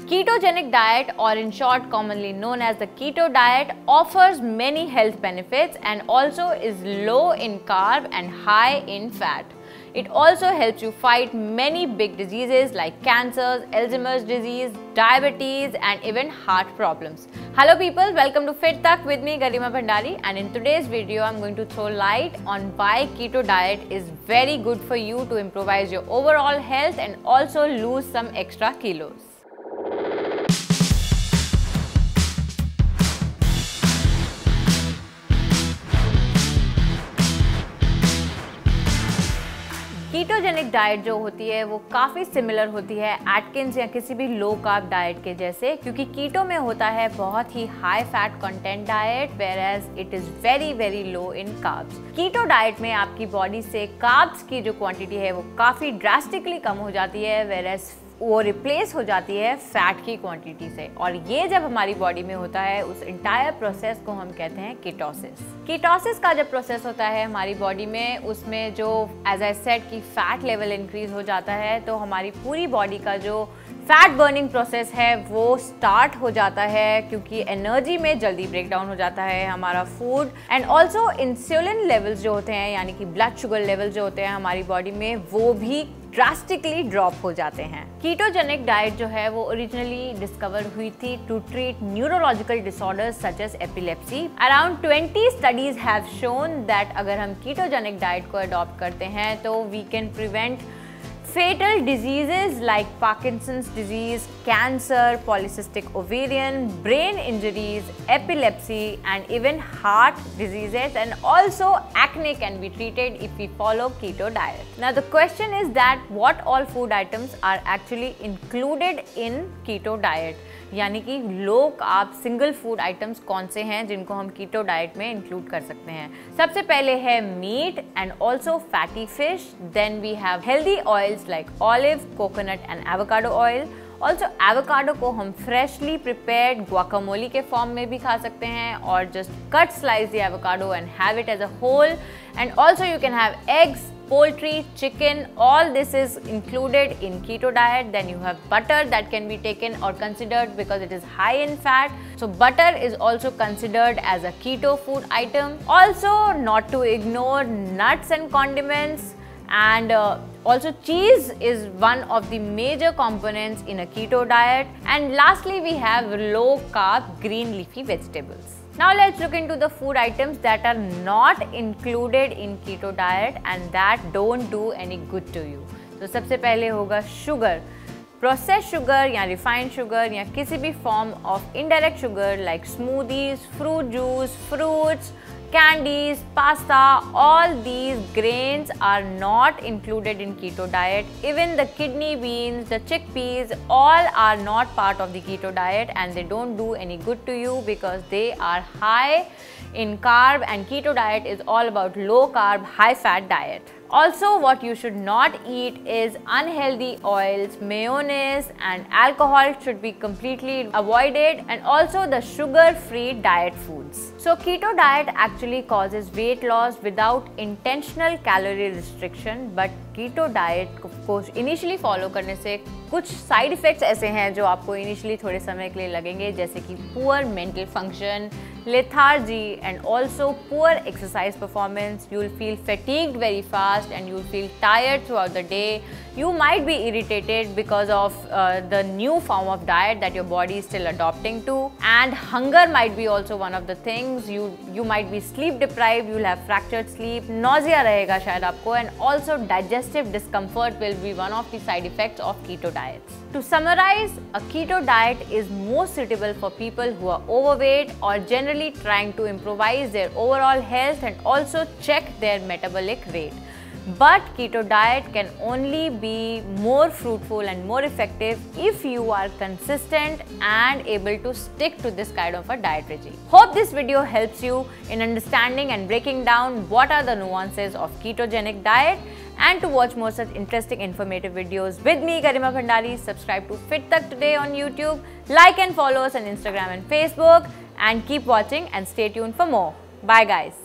Ketogenic diet, or in short commonly known as the keto diet, offers many health benefits and also is low in carb and high in fat. It also helps you fight many big diseases like cancers, Alzheimer's disease, diabetes and even heart problems. Hello people, welcome to Fit Tak with me Garima Bhandari, and in today's video I'm going to throw light on why keto diet is very good for you to improvise your overall health and also lose some extra kilos. Ketogenic diet जो होती है वो काफ़ी similar होती है Atkins या किसी भी लो कार्ब डाइट के जैसे, क्योंकि कीटो में होता है बहुत ही high fat content diet, whereas it is very low in carbs. Keto diet में आपकी बॉडी से कार्ब्स की जो क्वांटिटी है वो काफ़ी ड्रास्टिकली कम हो जाती है, वेयर एज वो रिप्लेस हो जाती है फैट की क्वांटिटी से। और ये जब हमारी बॉडी में होता है उस इंटायर प्रोसेस को हम कहते हैं कीटोसिस। कीटोसिस का जब प्रोसेस होता है हमारी बॉडी में, उसमें जो एज आई सेड की फैट लेवल इंक्रीज हो जाता है, तो हमारी पूरी बॉडी का जो फैट बर्निंग प्रोसेस है वो स्टार्ट हो जाता है, क्योंकि एनर्जी में जल्दी ब्रेक डाउन हो जाता है हमारा food. And also insulin levels जो होते हैं यानी कि ब्लड शुगर लेवल जो होते हैं हमारी बॉडी में वो भी ड्रास्टिकली ड्रॉप हो जाते हैं। कीटोजेनिक डाइट जो है वो ओरिजिनली डिस्कवर हुई थी to treat neurological disorders such as epilepsy. Around 20 studies have shown that अगर हम कीटोजेनिक डाइट को अडॉप्ट करते हैं तो we can prevent fatal diseases like Parkinson's disease, cancer, polycystic ovarian, brain injuries, epilepsy and even heart diseases, and also acne can be treated if we follow keto diet. Now the question is that what all food items are actually included in keto diet? यानी कि low carb single food items कौन से हैं जिनको हम कीटो diet में include कर सकते हैं। सबसे पहले है meat and also fatty fish, then we have healthy oils like olive, coconut and avocado oil. Also avocado को हम फ्रेशली प्रिपेयर्ड गुआकामोली के फॉर्म में भी खा सकते हैं, और just cut slice the avocado and have it as a whole. And also you can have eggs, poultry, chicken, all this is included in keto diet. Then you have butter that can be taken or considered because it is high in fat. So butter is also considered as a keto food item. Also not to ignore nuts and condiments, and also cheese is one of the major components in a keto diet. And lastly we have low carb green leafy vegetables. Now let's look into the food items that are not included in keto diet and that don't do any good to you. तो सबसे पहले होगा sugar. Process sugar या refined sugar या किसी भी form of indirect sugar like smoothies, fruit juice, fruits, candies, pasta, all these grains are not included in keto diet. Even the kidney beans, the chickpeas, all are not part of the keto diet and they don't do any good to you because they are high in carb, and keto diet is all about low carb, high fat diet. Also, what you should not eat is unhealthy oils, mayonnaise and alcohol should be completely avoided, and also the sugar-free diet foods. So keto diet actually causes weight loss without intentional calorie restriction, but keto diet को initially follow करने से कुछ side effects ऐसे हैं जो आपको initially थोड़े समय के लिए लगेंगे, जैसे कि poor mental function, lethargy and also poor exercise performance. You will feel fatigued very fast and you will feel tired throughout the day. You might be irritated because of the new form of diet that your body is still adopting to, and hunger might be also one of the things. You might be sleep deprived, you will have fractured sleep, nausea रहेगा शायद आपको, and also digestive discomfort will be one of the side effects of keto diets. To summarize, a keto diet is most suitable for people who are overweight or generally trying to improvise their overall health and also check their metabolic rate. But keto diet can only be more fruitful and more effective if you are consistent and able to stick to this kind of a diet regime. Hope this video helps you in understanding and breaking down what are the nuances of ketogenic diet. And to watch more such interesting informative videos with me Garima Bhandari, subscribe to Fit Tak today on YouTube, like and follow us on Instagram and Facebook, and keep watching and stay tuned for more. Bye guys.